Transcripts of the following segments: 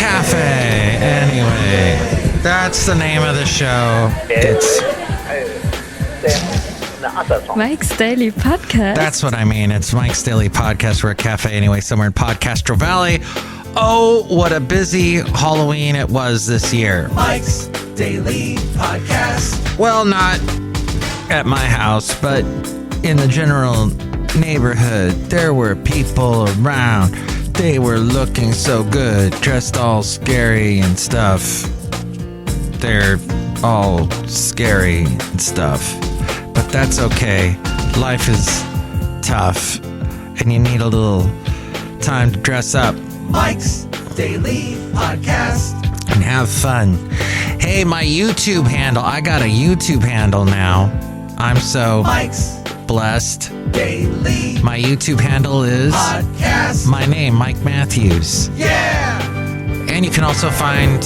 Cafe. Anyway, that's the name of the show. It's Mike's Daily Podcast. That's what I mean. It's Mike's Daily Podcast. We're a cafe anyway, somewhere in Podcastro Valley. Oh, what a busy Halloween it was this year. Mike's Daily Podcast. Well, not at my house, but in the general neighborhood, there were people around. They were looking so good, dressed all scary and stuff. They're all scary and stuff. But that's okay. Life is tough, and you need a little time to dress up. Mike's Daily Podcast. And have fun. Hey, my YouTube handle. I got a YouTube handle now. I'm so Mike's blessed. Daily My YouTube handle is Podcast. my name, Mike Matthews. Yeah! And you can also find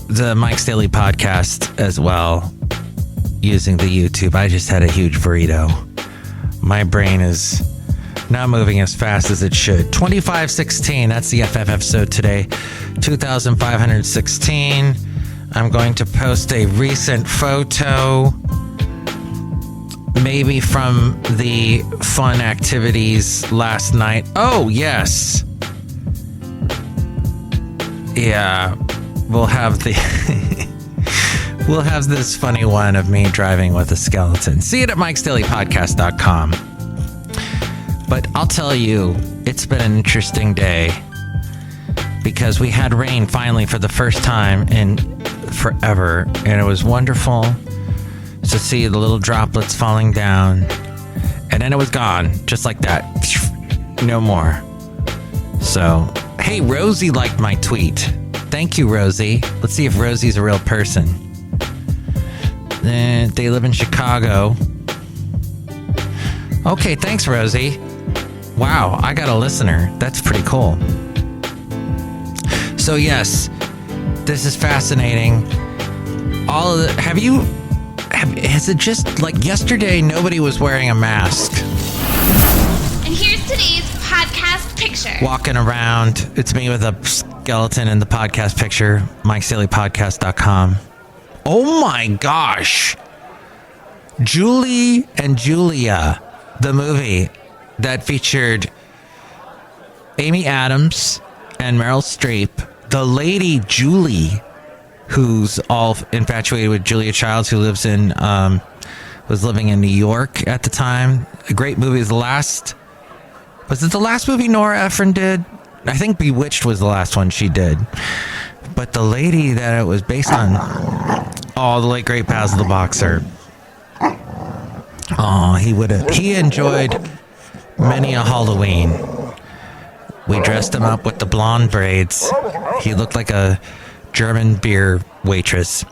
the Mike's Daily Podcast as well using the YouTube. I just had a huge burrito. My brain is not moving as fast as it should. 2516, that's the FF episode today. 2516. I'm going to post a recent photo, maybe from the fun activities last night. Oh, yes. Yeah, we'll have the... we'll have this funny one of me driving with a skeleton. See it at MikesDailyPodcast.com. But I'll tell you, it's been an interesting day because we had rain finally for the first time in forever, and it was wonderful to see the little droplets falling down, and then it was gone just like that. No more. So, hey, Rosie liked my tweet. Thank you, Rosie. Let's see if Rosie's a real person. They live in Chicago. Okay, thanks, Rosie. Wow, I got a listener. That's pretty cool. So yes, this is fascinating. All of the, is it just like yesterday nobody was wearing a mask? And here's today's podcast picture. Walking around. It's me with a skeleton in the podcast picture. MikesDailyPodcast.com. Oh my gosh. Julie and Julia, the movie that featured Amy Adams and Meryl Streep, the lady Julie, who's all infatuated with Julia Childs, who lives in was living in New York at the time. A great movie. Was it the last movie Nora Ephron did? I think Bewitched was the last one she did. But the lady that it was based on, the late great Basil the Boxer. Oh, he enjoyed many a Halloween. We dressed him up with the blonde braids. He looked like a German beer waitress.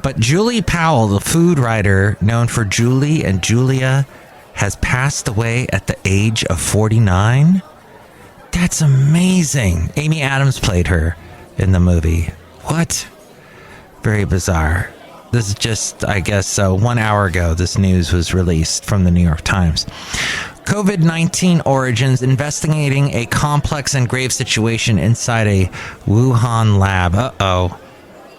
But Julie Powell, the food writer known for Julie and Julia, has passed away at the age of 49. That's amazing. Amy Adams played her in the movie. What? Very bizarre. This is just, I guess, 1 hour ago, this news was released from the New York Times. COVID-19 origins, investigating a complex and grave situation inside a Wuhan lab. Uh-oh.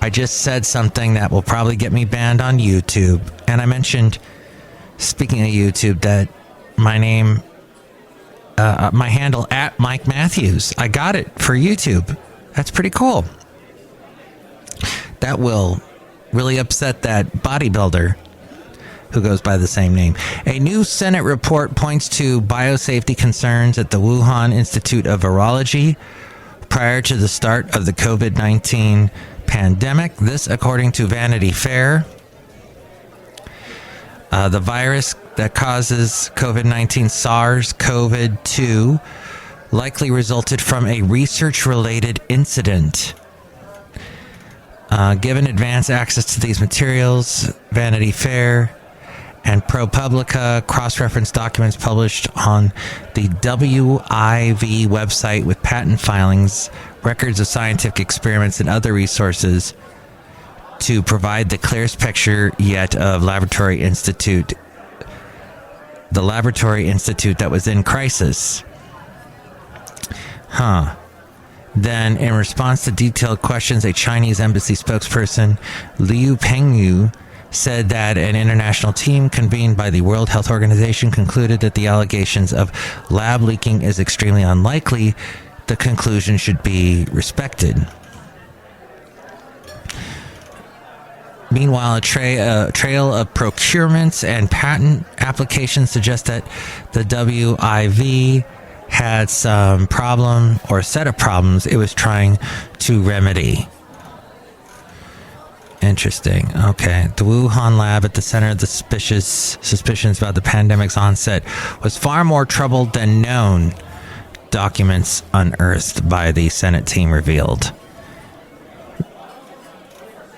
I just said something that will probably get me banned on YouTube. And I mentioned, speaking of YouTube, that my name, my handle at Mike Matthews. I got it for YouTube. That's pretty cool. That will really upset that bodybuilder who goes by the same name. A new Senate report points to biosafety concerns at the Wuhan Institute of Virology prior to the start of the COVID-19 pandemic. This, according to Vanity Fair. The virus that causes COVID-19, SARS-CoV-2, likely resulted from a research-related incident. Given advance access to these materials, Vanity Fair and ProPublica cross-reference documents published on the WIV website with patent filings, records of scientific experiments, and other resources to provide the clearest picture yet of the laboratory institute that was in crisis. Then, in response to detailed questions, a Chinese embassy spokesperson, Liu Pengyu, said that an international team convened by the World Health Organization concluded that the allegations of lab leaking is extremely unlikely. The conclusion should be respected. Meanwhile, a trail of procurements and patent applications suggest that the WIV had some problem or set of problems it was trying to remedy. Interesting. Okay. The Wuhan lab at the center of the suspicions about the pandemic's onset was far more troubled than known, documents unearthed by the Senate team revealed.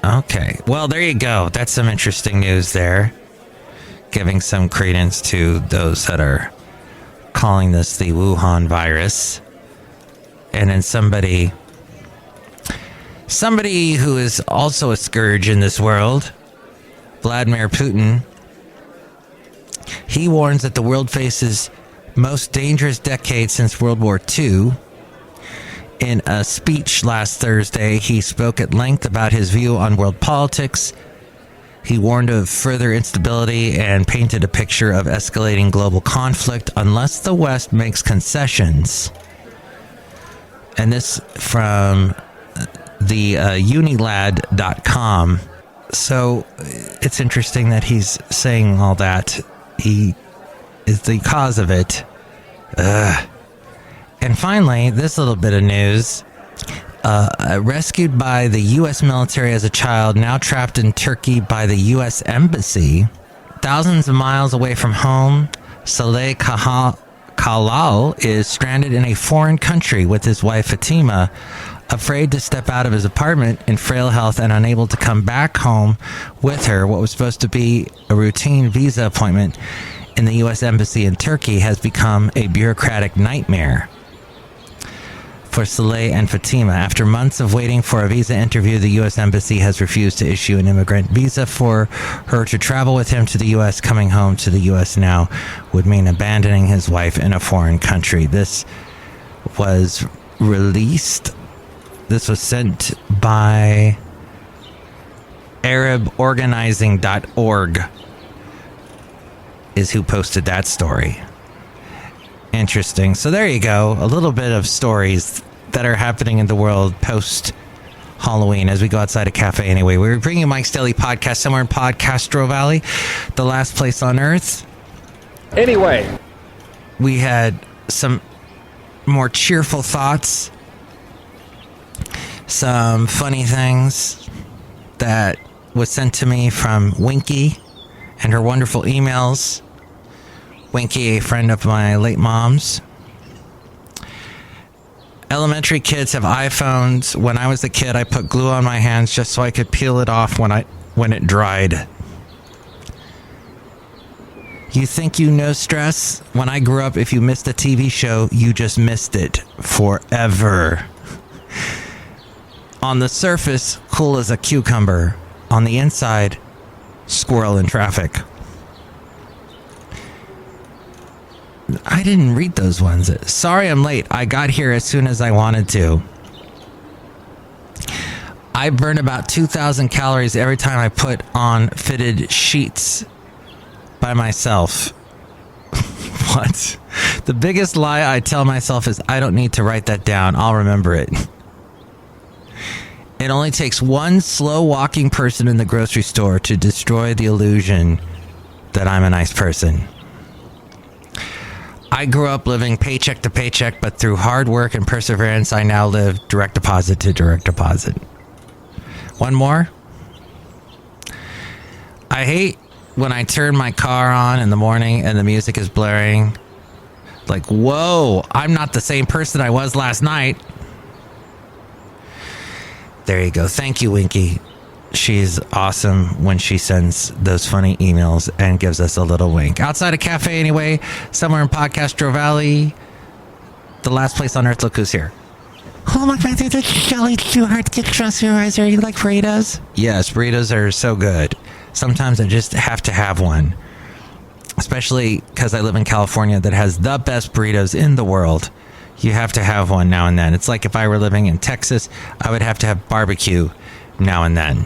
Okay. Well, there you go. That's some interesting news there. Giving some credence to those that are calling this the Wuhan virus. And then somebody who is also a scourge in this world, Vladimir Putin, he warns that the world faces most dangerous decade since World War II. In a speech last Thursday, he spoke at length about his view on world politics. He warned of further instability and painted a picture of escalating global conflict unless the West makes concessions. And this from the unilad.com. So it's interesting that he's saying all that. He is the cause of it. And finally, this little bit of news. Rescued by the U.S. military as a child, now trapped in Turkey by the U.S. Embassy. Thousands of miles away from home, Saleh Kalal is stranded in a foreign country with his wife Fatima, afraid to step out of his apartment in frail health and unable to come back home with her. What was supposed to be a routine visa appointment in the U.S. Embassy in Turkey has become a bureaucratic nightmare for Saleh and Fatima. After months of waiting for a visa interview, the U.S. Embassy has refused to issue an immigrant visa for her to travel with him to the U.S. Coming home to the U.S. now would mean abandoning his wife in a foreign country. This was released. This was sent by ArabOrganizing.org is who posted that story. Interesting. So there you go. A little bit of stories that are happening in the world post Halloween as we go outside a cafe anyway. We're bringing you Mike's Daily Podcast somewhere in Podcastro Valley, the last place on earth. Anyway, we had some more cheerful thoughts, some funny things that was sent to me from Winky and her wonderful emails. Winky, a friend of my late mom's. Elementary kids have iPhones. When I was a kid, I put glue on my hands just so I could peel it off when it dried. You think you know stress? When I grew up, if you missed a TV show, you just missed it forever. On the surface, cool as a cucumber. On the inside, squirrel in traffic. I didn't read those ones. Sorry I'm late. I got here as soon as I wanted to. I burn about 2,000 calories every time I put on fitted sheets by myself. What? The biggest lie I tell myself is I don't need to write that down. I'll remember it. It only takes one slow walking person in the grocery store to destroy the illusion that I'm a nice person. I grew up living paycheck to paycheck, but through hard work and perseverance, I now live direct deposit to direct deposit. One more. I hate when I turn my car on in the morning and the music is blaring. Like, whoa, I'm not the same person I was last night. There you go. Thank you, Winky. She's awesome when she sends those funny emails and gives us a little wink. Outside a cafe anyway, somewhere in Podcastro Valley, the last place on earth. Look who's here. Oh my God, there's a Chely Shoehart Get Trust Supervisor. You like burritos? Yes, burritos are so good. Sometimes I just have to have one. Especially because I live in California that has the best burritos in the world. You have to have one now and then. It's like if I were living in Texas, I would have to have barbecue now and then.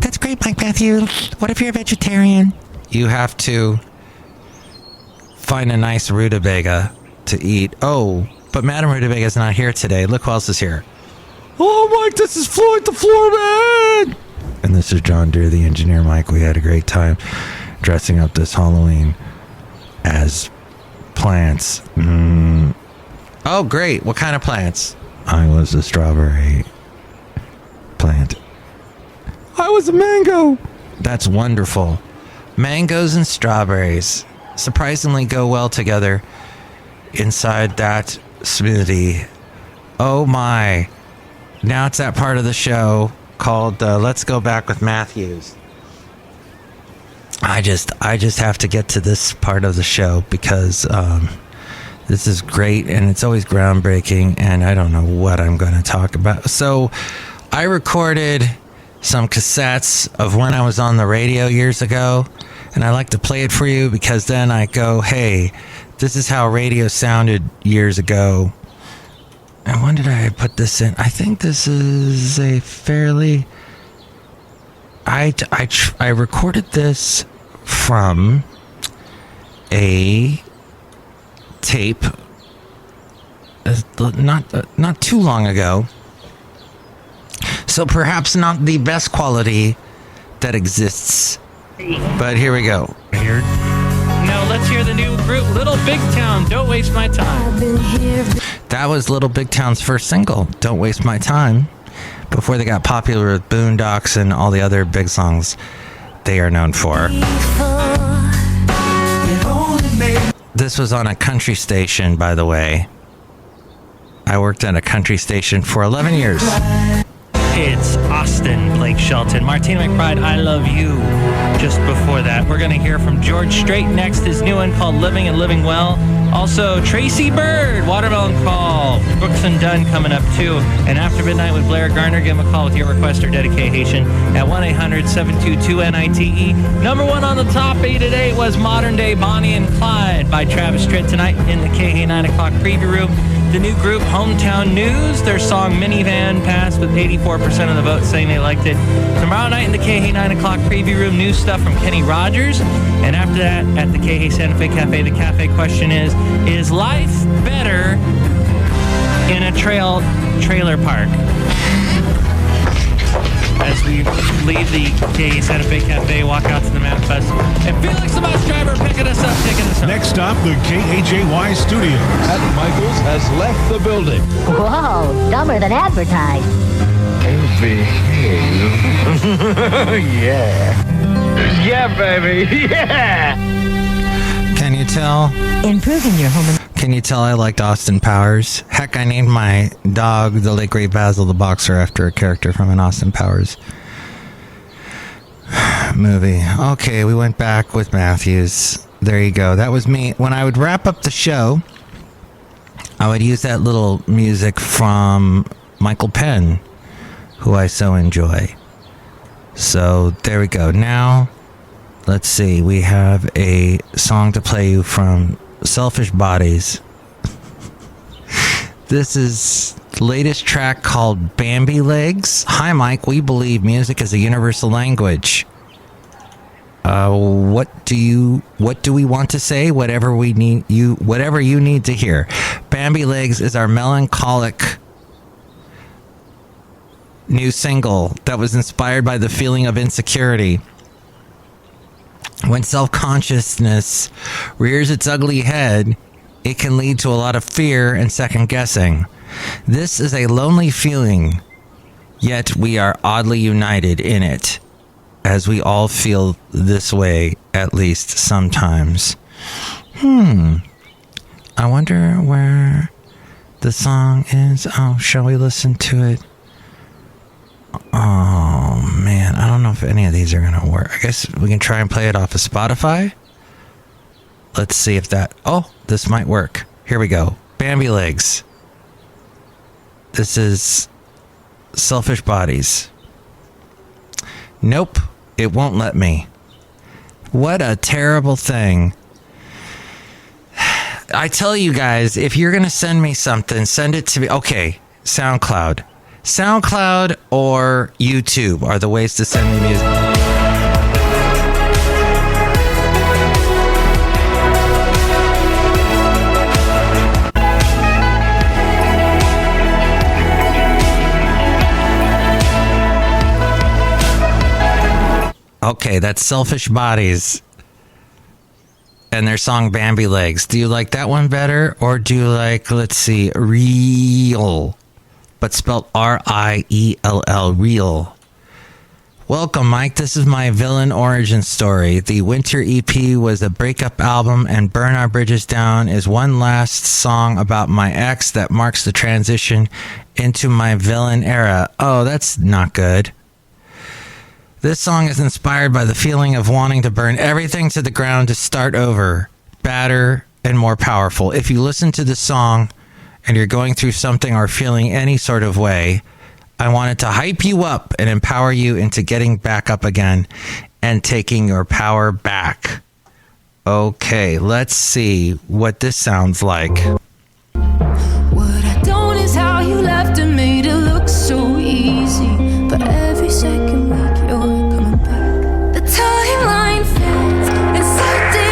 That's great, Mike Matthew. What if you're a vegetarian? You have to find a nice rutabaga to eat. Oh, but Madame Rutabaga is not here today. Look who else is here. Oh, Mike, this is Floyd the Floorman. And this is John Deere, the engineer. Mike, we had a great time dressing up this Halloween as plants. Oh, great. What kind of plants? I was a strawberry plant. I was a mango. That's wonderful. Mangoes and strawberries surprisingly go well together inside that smoothie. Oh my. Now it's that part of the show called Let's Go Back with Matthews. I just have to get to this part of the show because this is great and it's always groundbreaking and I don't know what I'm going to talk about. So I recorded some cassettes of when I was on the radio years ago, and I like to play it for you because then I go, hey, this is how radio sounded years ago. And when did I put this in? I think this is a fairly... I recorded this from a tape not too long ago. So perhaps not the best quality that exists. But here we go. Here. Now let's hear the new group, Little Big Town, Don't Waste My Time. That was Little Big Town's first single, Don't Waste My Time, before they got popular with Boondocks and all the other big songs they are known for. This was on a country station, by the way. I worked at a country station for 11 years. It's Austin, Blake Shelton, Martina McBride, I Love You. Just before that, we're going to hear from George Strait next, his new one called Living and Living Well. Also, Tracy Bird, Watermelon Call, Brooks and Dunn coming up too. And After Midnight with Blair Garner, give him a call with your request or dedication at 1-800-722-NITE. Number one on the top 8 today was Modern Day Bonnie and Clyde by Travis Tritt tonight in the KH 9 o'clock preview room. The new group, Hometown News, their song Minivan passed with 84% of the vote saying they liked it. Tomorrow night in the KH 9 o'clock preview room, new stuff from Kenny Rogers. And after that, at the KH Santa Fe Cafe, the cafe question is life better in a trailer park? As we leave the KH Santa Fe Cafe, walk out to the Manifest, and Felix the bus driver picking us up, taking us home. Next stop, the KHAY studios. Pat Michaels has left the building. Whoa, dumber than advertised. Yeah. Yeah, baby. Yeah. Can you tell? Improving your home. Can you tell I liked Austin Powers? Heck, I named my dog, the late great Basil the Boxer, after a character from an Austin Powers movie. Okay, we went back with Matthews. There you go. That was me. When I would wrap up the show, I would use that little music from Michael Penn, who I so enjoy. So there we go. Now, let's see. We have a song to play you from Selfish Bodies. This is the latest track called Bambi Legs. Hi, Mike. We believe music is a universal language. What do we want to say? Whatever you need to hear. Bambi Legs is our melancholic new single that was inspired by the feeling of insecurity. When self-consciousness rears its ugly head, it can lead to a lot of fear and second-guessing. This is a lonely feeling, yet we are oddly united in it, as we all feel this way, at least sometimes. I wonder where the song is. Oh, shall we listen to it? Oh, man. I don't know if any of these are going to work. I guess we can try and play it off of Spotify. Let's see if that... Oh, this might work. Here we go. Bambi Legs. This is Selfish Bodies. Nope. It won't let me. What a terrible thing. I tell you guys, if you're going to send me something, send it to me. Okay, SoundCloud. SoundCloud or YouTube are the ways to send me music. Okay, that's Selfish Bodies and their song Bambi Legs. Do you like that one better, or do you like, let's see, Real, but spelled R-I-E-L-L, Real? Welcome, Mike. This is my villain origin story. The Winter EP was a breakup album, and Burn Our Bridges Down is one last song about my ex that marks the transition into my villain era. Oh, that's not good. This song is inspired by the feeling of wanting to burn everything to the ground to start over, badder and more powerful. If you listen to the song and you're going through something or feeling any sort of way, I wanted to hype you up and empower you into getting back up again and taking your power back. Okay, let's see what this sounds like. What I don't is how you left and made it look so easy, but every second week you're coming back. The timeline fades, and so do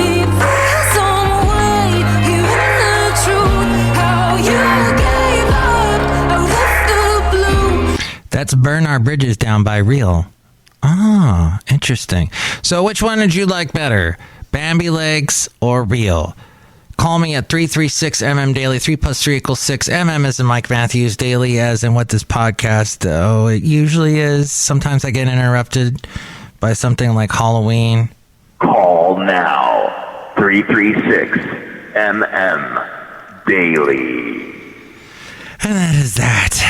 you feel some way, hearing the truth, how you gave up out of the blue. That's Burn Our Bridges Down by Real. Ah, interesting. So which one did you like better? Bambi Legs or Real? Call me at 336-MM Daily. 3 + 3 = 6. MM is in Mike Matthews. Daily as in what this podcast, oh, it usually is. Sometimes I get interrupted by something like Halloween. Call now. 336-MM Daily. And that is that.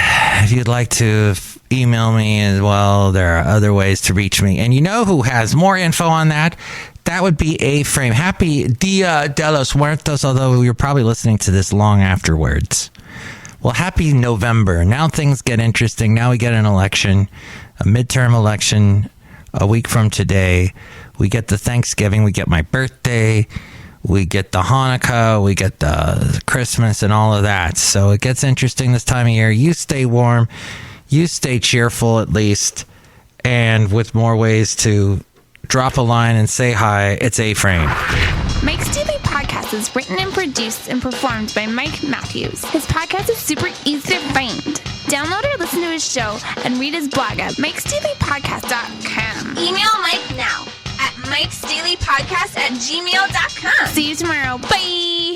If you'd like to email me as well, there are other ways to reach me. And you know who has more info on that? That would be A-Frame. Happy Dia de los Muertos, although you're probably listening to this long afterwards. Well, happy November. Now things get interesting. Now we get an election, a midterm election a week from today. We get the Thanksgiving. We get my birthday. We get the Hanukkah. We get the Christmas and all of that. So it gets interesting this time of year. You stay warm. You stay cheerful at least. And with more ways to drop a line and say hi, it's A-Frame. Mike's Daily Podcast is written and produced and performed by Mike Matthews. His podcast is super easy to find. Download or listen to his show and read his blog at MikesDailyPodcast.com. Email Mike now at MikesDailyPodcast@gmail.com. See you tomorrow. Bye!